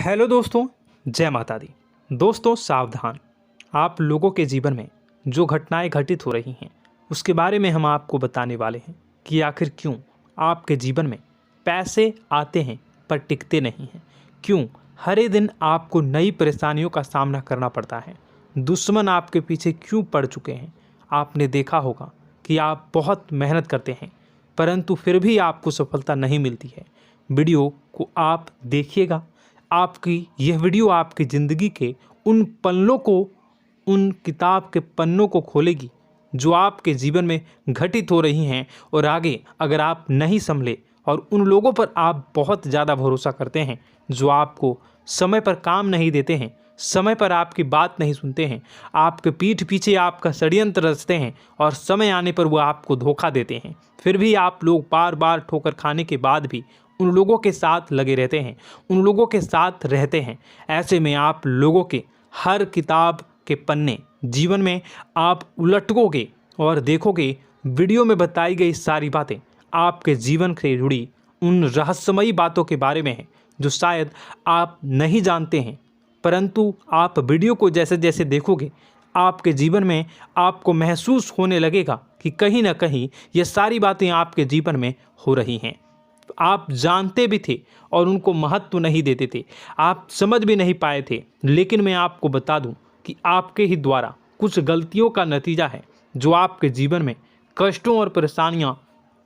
Hello दोस्तों, जय माता दी। दोस्तों सावधान, आप लोगों के जीवन में जो घटनाएं घटित हो रही हैं उसके बारे में हम आपको बताने वाले हैं कि आखिर क्यों आपके जीवन में पैसे आते हैं पर टिकते नहीं हैं। क्यों हर एक दिन आपको नई परेशानियों का सामना करना पड़ता है। दुश्मन आपके पीछे क्यों पड़ चुके हैं। आपने देखा होगा कि आप बहुत मेहनत करते हैं परंतु फिर भी आपको सफलता नहीं मिलती है। वीडियो को आप देखिएगा। आपकी यह वीडियो आपकी ज़िंदगी के उन पन्नों को, उन किताब के पन्नों को खोलेगी जो आपके जीवन में घटित हो रही हैं। और आगे अगर आप नहीं संभले और उन लोगों पर आप बहुत ज़्यादा भरोसा करते हैं जो आपको समय पर काम नहीं देते हैं, समय पर आपकी बात नहीं सुनते हैं, आपके पीठ पीछे आपका षड्यंत्र रचते हैं और समय आने पर वो आपको धोखा देते हैं, फिर भी आप लोग बार बार ठोकर खाने के बाद भी उन लोगों के साथ लगे रहते हैं, उन लोगों के साथ रहते हैं। ऐसे में आप लोगों के हर किताब के पन्ने जीवन में आप उलटोगे और देखोगे वीडियो में बताई गई सारी बातें आपके जीवन से जुड़ी उन रहस्यमयी बातों के बारे में हैं जो शायद आप नहीं जानते हैं। परंतु आप वीडियो को जैसे जैसे देखोगे आपके जीवन में आपको महसूस होने लगेगा कि कहीं ना कहीं ये सारी बातें आपके जीवन में हो रही हैं। आप जानते भी थे और उनको महत्व नहीं देते थे, आप समझ भी नहीं पाए थे। लेकिन मैं आपको बता दूं कि आपके ही द्वारा कुछ गलतियों का नतीजा है जो आपके जीवन में कष्टों और परेशानियां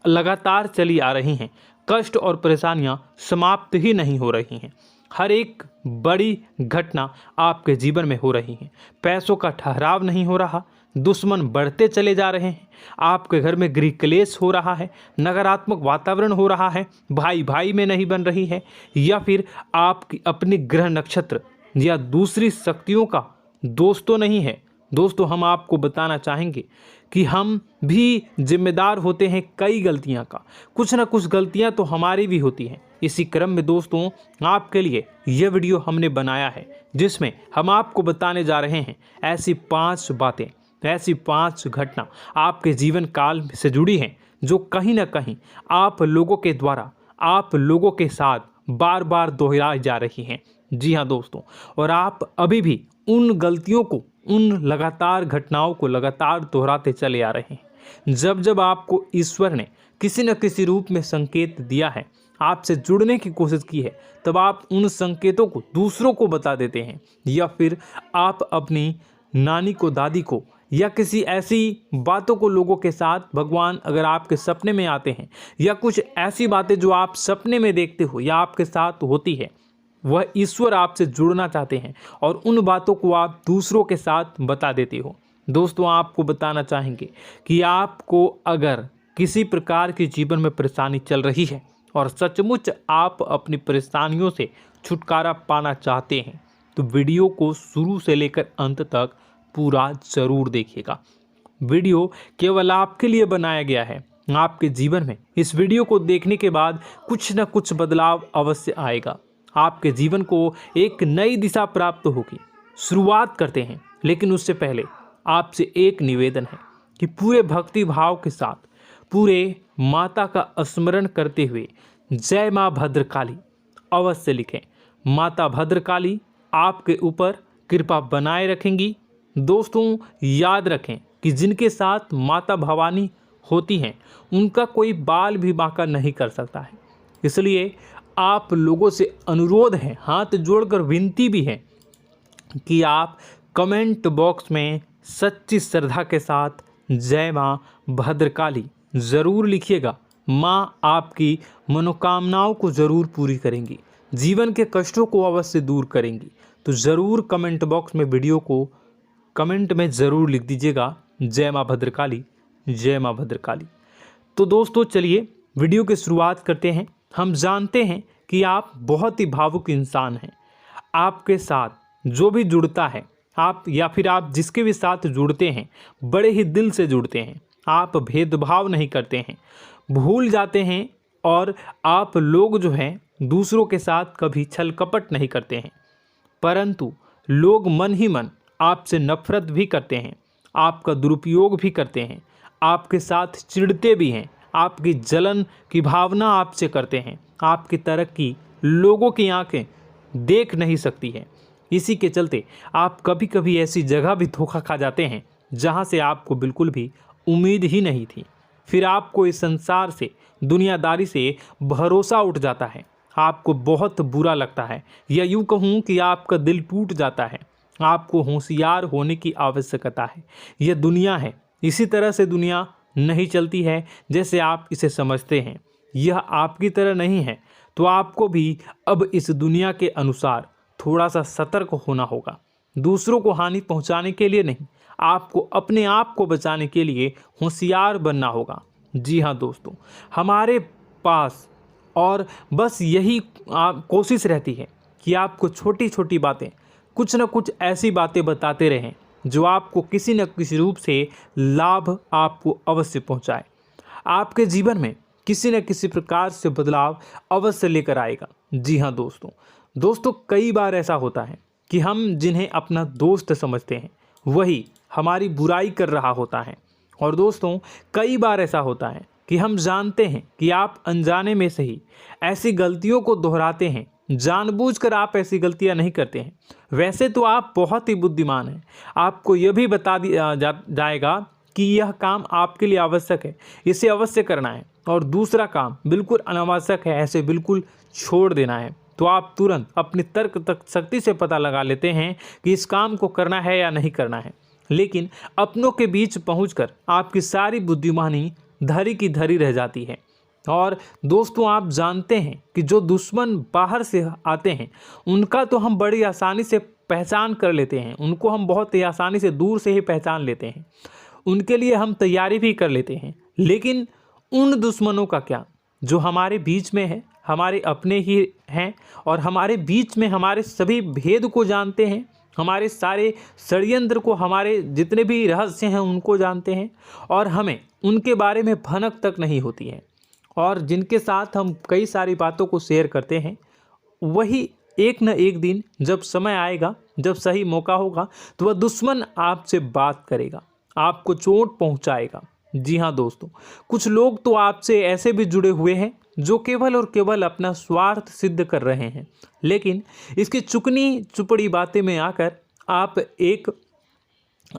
लगातार चली आ रही हैं। कष्ट और परेशानियां समाप्त ही नहीं हो रही हैं। हर एक बड़ी घटना आपके जीवन में हो रही है। पैसों का ठहराव नहीं हो रहा, दुश्मन बढ़ते चले जा रहे हैं, आपके घर में गृह क्लेश हो रहा है, नकारात्मक वातावरण हो रहा है, भाई भाई में नहीं बन रही है, या फिर आपकी अपनी ग्रह नक्षत्र या दूसरी शक्तियों का दोष तो नहीं है। दोस्तों हम आपको बताना चाहेंगे कि हम भी जिम्मेदार होते हैं कई गलतियां का। कुछ ना कुछ गलतियां तो हमारी भी होती हैं। इसी क्रम में दोस्तों आपके लिए यह वीडियो हमने बनाया है जिसमें हम आपको बताने जा रहे हैं ऐसी 5 बातें, ऐसी 5 घटना आपके जीवन काल से जुड़ी हैं जो कहीं ना कहीं आप लोगों के द्वारा आप लोगों के साथ बार बार दोहराई जा रही हैं। जी हाँ दोस्तों, और आप अभी भी उन गलतियों को, उन लगातार घटनाओं को लगातार दोहराते चले आ रहे हैं। जब जब आपको ईश्वर ने किसी न किसी रूप में संकेत दिया है, आपसे जुड़ने की कोशिश की है, तब आप उन संकेतों को दूसरों को बता देते हैं, या फिर आप अपनी नानी को, दादी को, या किसी ऐसी बातों को लोगों के साथ, भगवान अगर आपके सपने में आते हैं या कुछ ऐसी बातें जो आप सपने में देखते हो या आपके साथ होती है, वह ईश्वर आपसे जुड़ना चाहते हैं और उन बातों को आप दूसरों के साथ बता देते हो। दोस्तों आपको बताना चाहेंगे कि आपको अगर किसी प्रकार की जीवन में परेशानी चल रही है और सचमुच आप अपनी परेशानियों से छुटकारा पाना चाहते हैं तो वीडियो को शुरू से लेकर अंत तक पूरा ज़रूर देखिएगा। वीडियो केवल आपके लिए बनाया गया है। आपके जीवन में इस वीडियो को देखने के बाद कुछ न कुछ बदलाव अवश्य आएगा। आपके जीवन को एक नई दिशा प्राप्त होगी। शुरुआत करते हैं, लेकिन उससे पहले आपसे एक निवेदन है कि पूरे भक्ति भाव के साथ, पूरे माता का स्मरण करते हुए जय माँ भद्रकाली अवश्य लिखें। माता भद्रकाली आपके ऊपर कृपा बनाए रखेंगी। दोस्तों याद रखें कि जिनके साथ माता भवानी होती हैं उनका कोई बाल भी बांका नहीं कर सकता है। इसलिए आप लोगों से अनुरोध है, हाथ जोड़कर विनती भी है कि आप कमेंट बॉक्स में सच्ची श्रद्धा के साथ जय माँ भद्रकाली ज़रूर लिखिएगा। माँ आपकी मनोकामनाओं को ज़रूर पूरी करेंगी, जीवन के कष्टों को अवश्य दूर करेंगी। तो ज़रूर कमेंट बॉक्स में वीडियो को कमेंट में ज़रूर लिख दीजिएगा जय माँ भद्रकाली, जय माँ भद्रकाली। तो दोस्तों चलिए वीडियो की शुरुआत करते हैं। हम जानते हैं कि आप बहुत ही भावुक इंसान हैं। आपके साथ जो भी जुड़ता है, आप या फिर आप जिसके भी साथ जुड़ते हैं बड़े ही दिल से जुड़ते हैं। आप भेदभाव नहीं करते हैं, भूल जाते हैं, और आप लोग जो हैं दूसरों के साथ कभी छल कपट नहीं करते हैं। परंतु लोग मन ही मन आपसे नफरत भी करते हैं, आपका दुरुपयोग भी करते हैं, आपके साथ चिढ़ते भी हैं, आपकी जलन की भावना आपसे करते हैं। आपकी तरक्की लोगों की आंखें देख नहीं सकती है। इसी के चलते आप कभी कभी ऐसी जगह भी धोखा खा जाते हैं जहां से आपको बिल्कुल भी उम्मीद ही नहीं थी। फिर आपको इस संसार से, दुनियादारी से भरोसा उठ जाता है। आपको बहुत बुरा लगता है, या यूँ कहूँ कि आपका दिल टूट जाता है। आपको होशियार होने की आवश्यकता है। यह दुनिया है, इसी तरह से दुनिया नहीं चलती है जैसे आप इसे समझते हैं। यह आपकी तरह नहीं है, तो आपको भी अब इस दुनिया के अनुसार थोड़ा सा सतर्क होना होगा। दूसरों को हानि पहुंचाने के लिए नहीं, आपको अपने आप को बचाने के लिए होशियार बनना होगा। जी हाँ दोस्तों, हमारे पास और बस यही कोशिश रहती है कि आपको छोटी छोटी बातें, कुछ न कुछ ऐसी बातें बताते रहें जो आपको किसी न किसी रूप से लाभ आपको अवश्य पहुंचाए, आपके जीवन में किसी न किसी प्रकार से बदलाव अवश्य लेकर आएगा। जी हाँ दोस्तों, कई बार ऐसा होता है कि हम जिन्हें अपना दोस्त समझते हैं वही हमारी बुराई कर रहा होता है। और दोस्तों, कई बार ऐसा होता है कि हम जानते हैं कि आप अनजाने में से ही ऐसी गलतियों को दोहराते हैं। जानबूझकर आप ऐसी गलतियां नहीं करते हैं। वैसे तो आप बहुत ही बुद्धिमान हैं। आपको यह भी बता दिया जाएगा कि यह काम आपके लिए आवश्यक है, इसे अवश्य करना है, और दूसरा काम बिल्कुल अनावश्यक है, ऐसे बिल्कुल छोड़ देना है। तो आप तुरंत अपनी तर्क शक्ति से पता लगा लेते हैं कि इस काम को करना है या नहीं करना है। लेकिन अपनों के बीच पहुंचकर आपकी सारी बुद्धिमानी धरी की धरी रह जाती है। और दोस्तों, आप जानते हैं कि जो दुश्मन बाहर से आते हैं उनका तो हम बड़ी आसानी से पहचान कर लेते हैं, उनको हम बहुत ही आसानी से दूर से ही पहचान लेते हैं, उनके लिए हम तैयारी भी कर लेते हैं। लेकिन उन दुश्मनों का क्या जो हमारे बीच में है, हमारे अपने ही हैं, और हमारे बीच में हमारे सभी भेद को जानते हैं, हमारे सारे षड्यंत्र को, हमारे जितने भी रहस्य हैं उनको जानते हैं, और हमें उनके बारे में भनक तक नहीं होती है, और जिनके साथ हम कई सारी बातों को शेयर करते हैं, वही एक न एक दिन जब समय आएगा, जब सही मौका होगा, तो वह दुश्मन आपसे बात करेगा, आपको चोट पहुंचाएगा। जी हाँ दोस्तों, कुछ लोग तो आपसे ऐसे भी जुड़े हुए हैं जो केवल और केवल अपना स्वार्थ सिद्ध कर रहे हैं। लेकिन इसकी चुकनी चुपड़ी बातें में आकर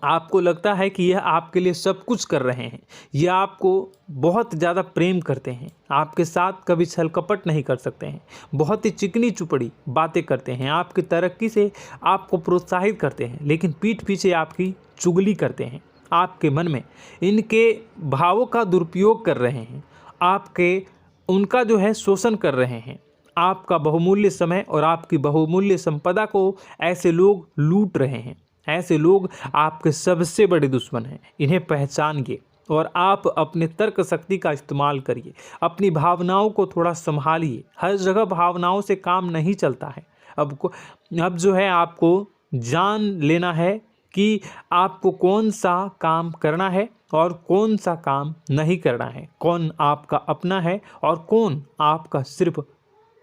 आपको लगता है कि यह आपके लिए सब कुछ कर रहे हैं, यह आपको बहुत ज़्यादा प्रेम करते हैं, आपके साथ कभी छल कपट नहीं कर सकते हैं, बहुत ही चिकनी चुपड़ी बातें करते हैं, आपकी तरक्की से आपको प्रोत्साहित करते हैं, लेकिन पीठ पीछे आपकी चुगली करते हैं, आपके मन में इनके भावों का दुरुपयोग कर रहे हैं, उनका जो है शोषण कर रहे हैं। आपका बहुमूल्य समय और आपकी बहुमूल्य संपदा को ऐसे लोग लूट रहे हैं। ऐसे लोग आपके सबसे बड़े दुश्मन हैं। इन्हें पहचानिए और आप अपने तर्क शक्ति का इस्तेमाल करिए। अपनी भावनाओं को थोड़ा संभालिए। हर जगह भावनाओं से काम नहीं चलता है। अब जो है आपको जान लेना है कि आपको कौन सा काम करना है और कौन सा काम नहीं करना है, कौन आपका अपना है और कौन आपका सिर्फ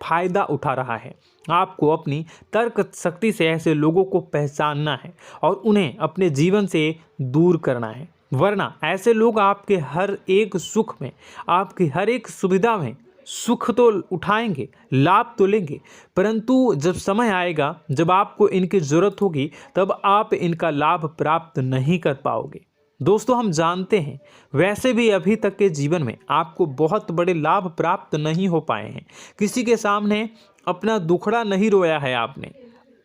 फायदा उठा रहा है। आपको अपनी तर्क शक्ति से ऐसे लोगों को पहचानना है और उन्हें अपने जीवन से दूर करना है, वरना ऐसे लोग आपके हर एक सुख में, आपकी हर एक सुविधा में सुख तो उठाएंगे, लाभ तो लेंगे, परंतु जब समय आएगा, जब आपको इनकी ज़रूरत होगी, तब आप इनका लाभ प्राप्त नहीं कर पाओगे। दोस्तों, हम जानते हैं वैसे भी अभी तक के जीवन में आपको बहुत बड़े लाभ प्राप्त नहीं हो पाए हैं। किसी के सामने अपना दुखड़ा नहीं रोया है आपने,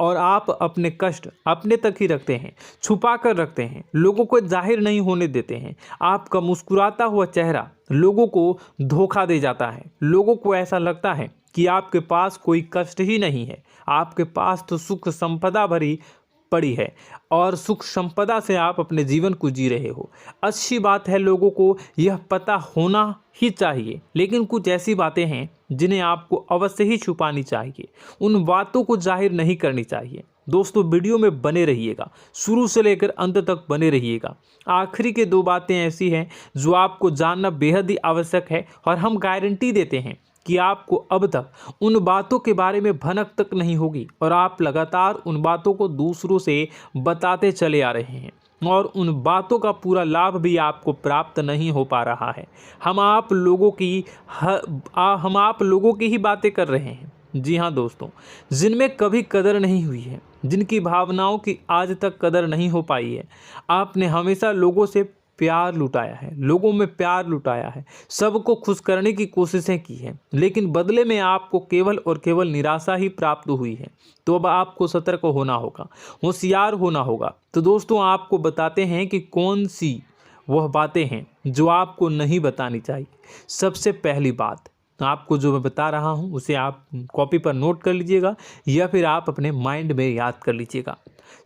और आप अपने कष्ट अपने तक ही रखते हैं, छुपा कर रखते हैं, लोगों को जाहिर नहीं होने देते हैं। आपका मुस्कुराता हुआ चेहरा लोगों को धोखा दे जाता है। लोगों को ऐसा लगता है कि आपके पास कोई कष्ट ही नहीं है, आपके पास तो सुख संपदा भरी पड़ी है और सुख संपदा से आप अपने जीवन को जी रहे हो। अच्छी बात है, लोगों को यह पता होना ही चाहिए, लेकिन कुछ ऐसी बातें हैं जिन्हें आपको अवश्य ही छुपानी चाहिए। उन बातों को जाहिर नहीं करनी चाहिए। दोस्तों, वीडियो में बने रहिएगा, शुरू से लेकर अंत तक बने रहिएगा। आखिरी के 2 बातें ऐसी हैं जो आपको जानना बेहद ही आवश्यक है, और हम गारंटी देते हैं कि आपको अब तक उन बातों के बारे में भनक तक नहीं होगी, और आप लगातार उन बातों को दूसरों से बताते चले आ रहे हैं, और उन बातों का पूरा लाभ भी आपको प्राप्त नहीं हो पा रहा है। हम आप लोगों की ही बातें कर रहे हैं, जी हाँ दोस्तों, जिनमें कभी कदर नहीं हुई है, जिनकी भावनाओं की आज तक कदर नहीं हो पाई है। आपने हमेशा लोगों से प्यार लुटाया है, लोगों में प्यार लुटाया है, सबको खुश करने की कोशिशें की हैं, लेकिन बदले में आपको केवल और केवल निराशा ही प्राप्त हुई है। तो अब आपको सतर्क होना होगा, होशियार होना होगा। तो दोस्तों, आपको बताते हैं कि कौन सी वह बातें हैं जो आपको नहीं बतानी चाहिए। सबसे पहली बात, आपको जो मैं बता रहा हूं उसे आप कॉपी पर नोट कर लीजिएगा या फिर आप अपने माइंड में याद कर लीजिएगा।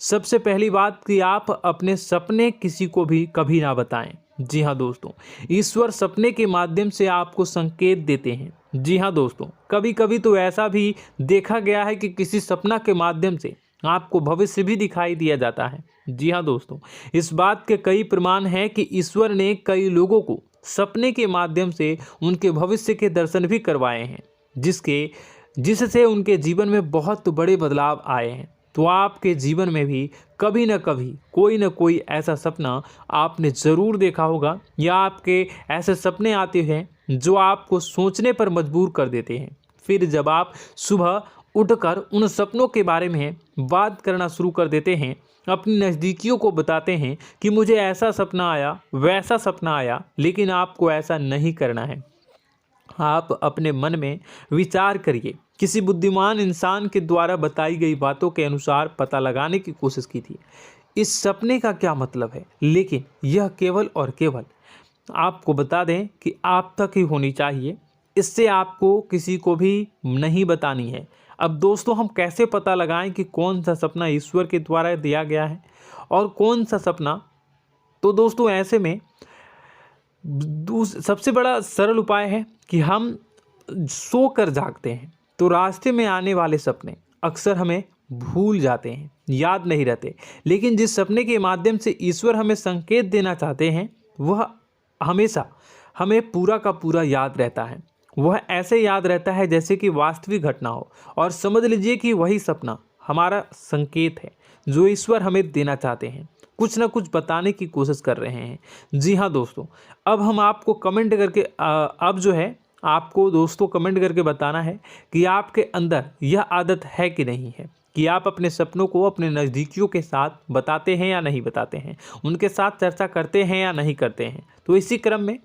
सबसे पहली बात कि आप अपने सपने किसी को भी कभी ना बताएं। जी हाँ दोस्तों, ईश्वर सपने के माध्यम से आपको संकेत देते हैं। जी हाँ दोस्तों, कभी कभी तो ऐसा भी देखा गया है कि किसी सपना के माध्यम से आपको भविष्य भी दिखाई दिया जाता है। जी हाँ दोस्तों, इस बात के कई प्रमाण हैं कि ईश्वर ने कई लोगों को सपने के माध्यम से उनके भविष्य के दर्शन भी करवाए हैं, जिससे उनके जीवन में बहुत बड़े बदलाव आए हैं। तो आपके जीवन में भी कभी न कभी कोई न कोई ऐसा सपना आपने ज़रूर देखा होगा, या आपके ऐसे सपने आते हैं जो आपको सोचने पर मजबूर कर देते हैं। फिर जब आप सुबह उठकर उन सपनों के बारे में बात करना शुरू कर देते हैं, अपनी नज़दीकियों को बताते हैं कि मुझे ऐसा सपना आया, वैसा सपना आया, लेकिन आपको ऐसा नहीं करना है। आप अपने मन में विचार करिए। किसी बुद्धिमान इंसान के द्वारा बताई गई बातों के अनुसार पता लगाने की कोशिश की थी इस सपने का क्या मतलब है, लेकिन यह केवल और केवल आपको बता दें कि आप तक ही होनी चाहिए। इससे आपको किसी को भी नहीं बतानी है। अब दोस्तों, हम कैसे पता लगाएं कि कौन सा सपना ईश्वर के द्वारा दिया गया है और कौन सा सपना? तो दोस्तों, ऐसे में सबसे बड़ा सरल उपाय है कि हम सोकर जागते हैं तो रास्ते में आने वाले सपने अक्सर हमें भूल जाते हैं, याद नहीं रहते। लेकिन जिस सपने के माध्यम से ईश्वर हमें संकेत देना चाहते हैं वह हमेशा हमें पूरा का पूरा याद रहता है। वह ऐसे याद रहता है जैसे कि वास्तविक घटना हो, और समझ लीजिए कि वही सपना हमारा संकेत है जो ईश्वर हमें देना चाहते हैं, कुछ ना कुछ बताने की कोशिश कर रहे हैं। जी हाँ दोस्तों, अब हम आपको कमेंट करके अब जो है आपको दोस्तों कमेंट करके बताना है कि आपके अंदर यह आदत है कि नहीं है, कि आप अपने सपनों को अपने नज़दीकियों के साथ बताते हैं या नहीं बताते हैं, उनके साथ चर्चा करते हैं या नहीं करते हैं। तो इसी क्रम में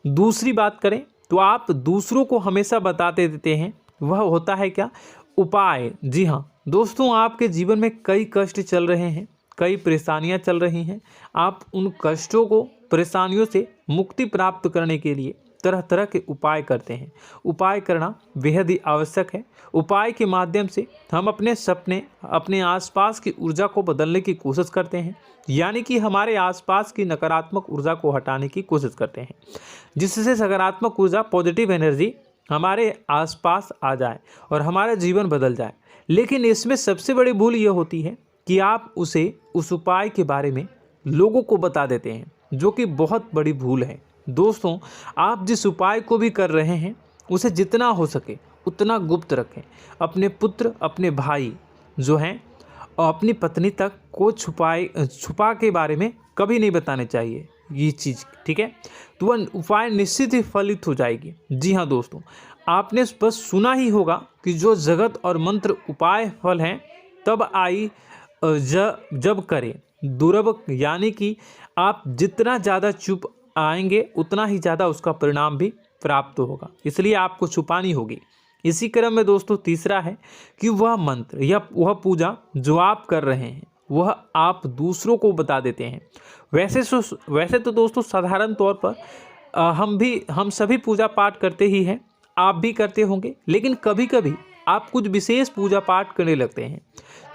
दूसरी बात करें तो आप दूसरों को हमेशा बताते देते हैं, वह होता है क्या? उपाय। जी हाँ दोस्तों, आपके जीवन में कई कष्ट चल रहे हैं, कई परेशानियां चल रही हैं। आप उन कष्टों को, परेशानियों से मुक्ति प्राप्त करने के लिए तरह तरह के उपाय करते हैं। उपाय करना बेहद ही आवश्यक है। उपाय के माध्यम से हम अपने सपने, अपने आसपास की ऊर्जा को बदलने की कोशिश करते हैं, यानी कि हमारे आसपास की नकारात्मक ऊर्जा को हटाने की कोशिश करते हैं, जिससे सकारात्मक ऊर्जा, पॉजिटिव एनर्जी हमारे आसपास आ जाए और हमारा जीवन बदल जाए। लेकिन इसमें सबसे बड़ी भूल यह होती है कि आप उस उपाय के बारे में लोगों को बता देते हैं, जो कि बहुत बड़ी भूल है। दोस्तों, आप जिस उपाय को भी कर रहे हैं उसे जितना हो सके उतना गुप्त रखें। अपने पुत्र, अपने भाई जो हैं और अपनी पत्नी तक को छुपा के बारे में कभी नहीं बताने चाहिए ये चीज़, ठीक है? तो वह उपाय निश्चित ही फलित हो जाएगी। जी हाँ दोस्तों, आपने बस सुना ही होगा कि जो जगत और मंत्र उपाय फल हैं तब आई जब करें दुर्लभ, यानी कि आप जितना ज़्यादा चुप आएंगे उतना ही ज़्यादा उसका परिणाम भी प्राप्त होगा, इसलिए आपको छुपानी होगी। इसी क्रम में दोस्तों तीसरा है कि वह मंत्र या वह पूजा जो आप कर रहे हैं वह आप दूसरों को बता देते हैं। वैसे तो दोस्तों साधारण तौर पर हम सभी पूजा पाठ करते ही हैं, आप भी करते होंगे, लेकिन कभी कभी आप कुछ विशेष पूजा पाठ करने लगते हैं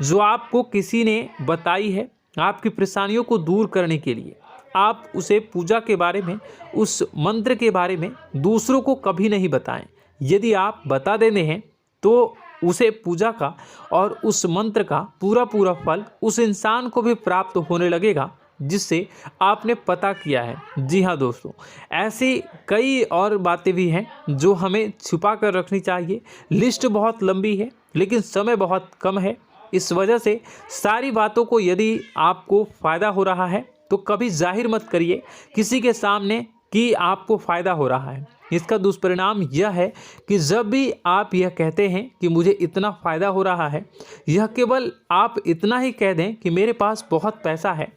जो आपको किसी ने बताई है आपकी परेशानियों को दूर करने के लिए। आप उसे पूजा के बारे में, उस मंत्र के बारे में दूसरों को कभी नहीं बताएं। यदि आप बता देते हैं तो उसे पूजा का और उस मंत्र का पूरा फल उस इंसान को भी प्राप्त होने लगेगा जिससे आपने पता किया है। जी हाँ दोस्तों, ऐसी कई और बातें भी हैं जो हमें छुपा कर रखनी चाहिए। लिस्ट बहुत लंबी है लेकिन समय बहुत कम है, इस वजह से सारी बातों को, यदि आपको फ़ायदा हो रहा है तो कभी जाहिर मत करिए, किसी के सामने कि आपको फ़ायदा हो रहा है। इसका दुष्परिणाम यह है कि जब भी आप यह कहते हैं कि मुझे इतना फ़ायदा हो रहा है, यह केवल आप इतना ही कह दें कि मेरे पास बहुत पैसा है,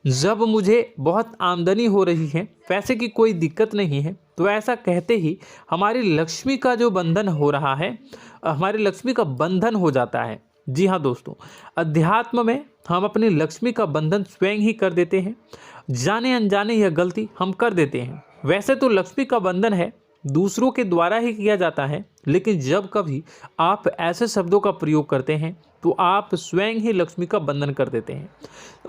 जब मुझे बहुत आमदनी हो रही है, पैसे की कोई दिक्कत नहीं है, तो ऐसा कहते ही हमारी लक्ष्मी का जो बंधन हो रहा है, हमारी लक्ष्मी का बंधन हो जाता है। जी हाँ दोस्तों, अध्यात्म में हम अपनी लक्ष्मी का बंधन स्वयं ही कर देते हैं। जाने अनजाने यह गलती हम कर देते हैं। वैसे तो लक्ष्मी का बंधन है दूसरों के द्वारा ही किया जाता है, लेकिन जब कभी आप ऐसे शब्दों का प्रयोग करते हैं तो आप स्वयं ही लक्ष्मी का बंधन कर देते हैं।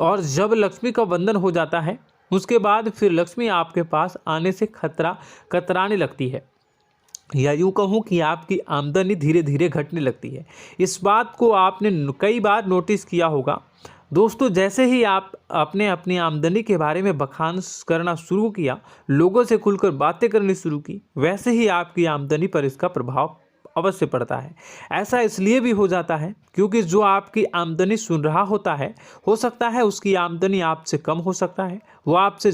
और जब लक्ष्मी का बंधन हो जाता है, उसके बाद फिर लक्ष्मी आपके पास आने से कतराने लगती है, या यूँ कहूँ कि आपकी आमदनी धीरे धीरे घटने लगती है। इस बात को आपने कई बार नोटिस किया होगा दोस्तों। जैसे ही आप अपने अपनी आमदनी के बारे में बखान करना शुरू किया, लोगों से खुलकर बातें करनी शुरू की, वैसे ही आपकी आमदनी पर इसका प्रभाव अवश्य पड़ता है। ऐसा इसलिए भी हो जाता है क्योंकि जो आपकी आमदनी सुन रहा होता है, हो सकता है उसकी आमदनी आपसे कम हो सकता है, वो आपसे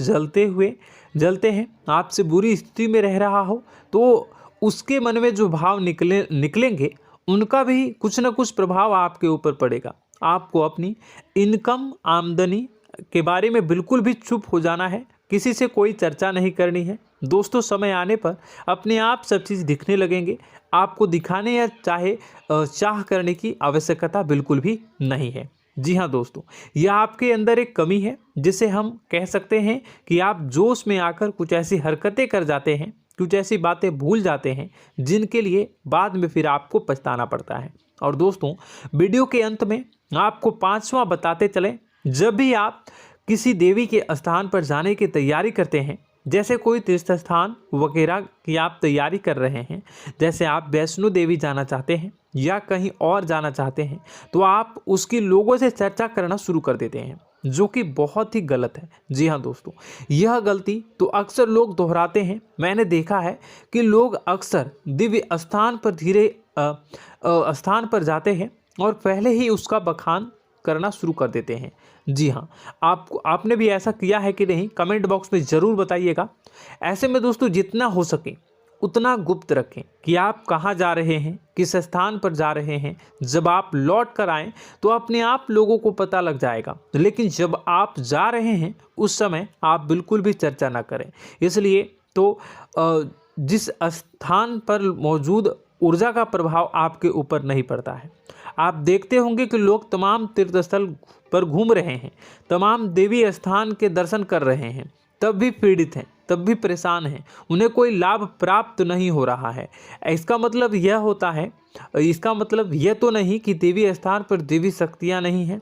जलते हैं, आपसे बुरी स्थिति में रह रहा हो, तो उसके मन में जो भाव निकलेंगे, उनका भी कुछ न कुछ प्रभाव आपके ऊपर पड़ेगा। आपको अपनी इनकम, आमदनी के बारे में बिल्कुल भी चुप हो जाना है, किसी से कोई चर्चा नहीं करनी है दोस्तों। समय आने पर अपने आप सब चीज़ दिखने लगेंगे। आपको दिखाने या चाह करने की आवश्यकता बिल्कुल भी नहीं है। जी हाँ दोस्तों, यह आपके अंदर एक कमी है, जिसे हम कह सकते हैं कि आप जोश में आकर कुछ ऐसी हरकतें कर जाते हैं, कुछ ऐसी बातें भूल जाते हैं जिनके लिए बाद में फिर आपको पछताना पड़ता है। और दोस्तों, वीडियो के अंत में आपको 5वां बताते चलें, जब भी आप किसी देवी के स्थान पर जाने की तैयारी करते हैं, जैसे कोई तीर्थ स्थान वगैरह की आप तैयारी कर रहे हैं, जैसे आप वैष्णो देवी जाना चाहते हैं या कहीं और जाना चाहते हैं, तो आप उसकी लोगों से चर्चा करना शुरू कर देते हैं, जो कि बहुत ही गलत है। जी हाँ दोस्तों, यह गलती तो अक्सर लोग दोहराते हैं। मैंने देखा है कि लोग अक्सर दिव्य स्थान पर जाते हैं और पहले ही उसका बखान करना शुरू कर देते हैं। जी हाँ, आपने भी ऐसा किया है कि नहीं, कमेंट बॉक्स में ज़रूर बताइएगा। ऐसे में दोस्तों, जितना हो सके उतना गुप्त रखें कि आप कहाँ जा रहे हैं, किस स्थान पर जा रहे हैं। जब आप लौट कर आएँ तो अपने आप लोगों को पता लग जाएगा, लेकिन जब आप जा रहे हैं उस समय आप बिल्कुल भी चर्चा ना करें। इसलिए तो जिस स्थान पर मौजूद ऊर्जा का प्रभाव आपके ऊपर नहीं पड़ता है। आप देखते होंगे कि लोग तमाम तीर्थ स्थल पर घूम रहे हैं, तमाम देवी स्थान के दर्शन कर रहे हैं, तब भी पीड़ित हैं, तब भी परेशान हैं, उन्हें कोई लाभ प्राप्त नहीं हो रहा है। इसका मतलब यह तो नहीं कि देवी स्थान पर देवी शक्तियाँ नहीं हैं,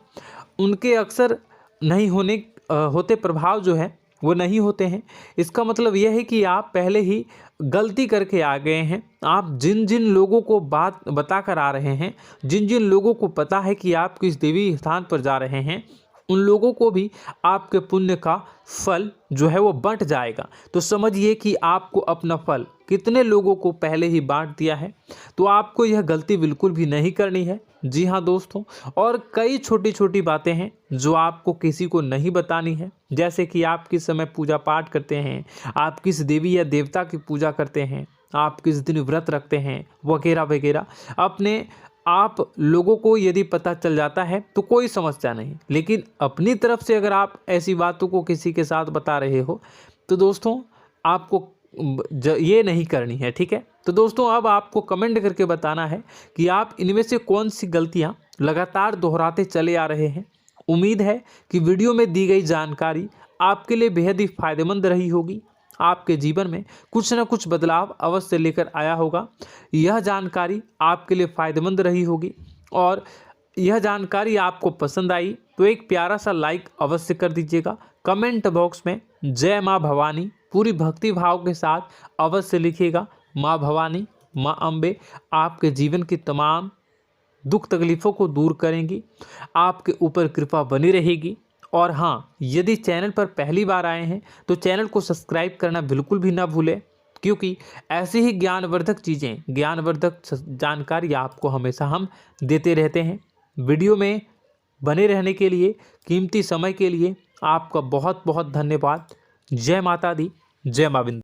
उनके अक्सर नहीं होते प्रभाव जो है वो नहीं होते हैं। इसका मतलब यह है कि आप पहले ही गलती करके आ गए हैं। आप जिन जिन लोगों को बात बता कर आ रहे हैं, जिन जिन लोगों को पता है कि आप किस देवी स्थान पर जा रहे हैं, उन लोगों को भी आपके पुण्य का फल जो है वो बंट जाएगा। तो समझिए कि आपको अपना फल कितने लोगों को पहले ही बांट दिया है। तो आपको यह गलती बिल्कुल भी नहीं करनी है। जी हाँ दोस्तों, और कई छोटी छोटी बातें हैं जो आपको किसी को नहीं बतानी है, जैसे कि आप किस समय पूजा पाठ करते हैं, आप किस देवी या देवता की पूजा करते हैं, आप किस दिन व्रत रखते हैं, वगैरह वगैरह। अपने आप लोगों को यदि पता चल जाता है तो कोई समस्या नहीं, लेकिन अपनी तरफ से अगर आप ऐसी बातों को किसी के साथ बता रहे हो तो दोस्तों आपको ये नहीं करनी है, ठीक है। तो दोस्तों, अब आपको कमेंट करके बताना है कि आप इनमें से कौन सी गलतियां लगातार दोहराते चले आ रहे हैं। उम्मीद है कि वीडियो में दी गई जानकारी आपके लिए बेहद ही फायदेमंद रही होगी, आपके जीवन में कुछ न कुछ बदलाव अवश्य लेकर आया होगा। यह जानकारी आपके लिए फ़ायदेमंद रही होगी और यह जानकारी आपको पसंद आई तो एक प्यारा सा लाइक अवश्य कर दीजिएगा। कमेंट बॉक्स में जय माँ भवानी पूरी भक्ति भाव के साथ अवश्य लिखिएगा। माँ भवानी, माँ अम्बे आपके जीवन की तमाम दुख तकलीफ़ों को दूर करेंगी, आपके ऊपर कृपा बनी रहेगी। और हाँ, यदि चैनल पर पहली बार आए हैं तो चैनल को सब्सक्राइब करना बिल्कुल भी ना भूलें, क्योंकि ऐसी ही ज्ञानवर्धक चीज़ें, ज्ञानवर्धक जानकारी आपको हमेशा हम देते रहते हैं। वीडियो में बने रहने के लिए, कीमती समय के लिए आपका बहुत बहुत धन्यवाद। जय माता दी, जय मां बिंद।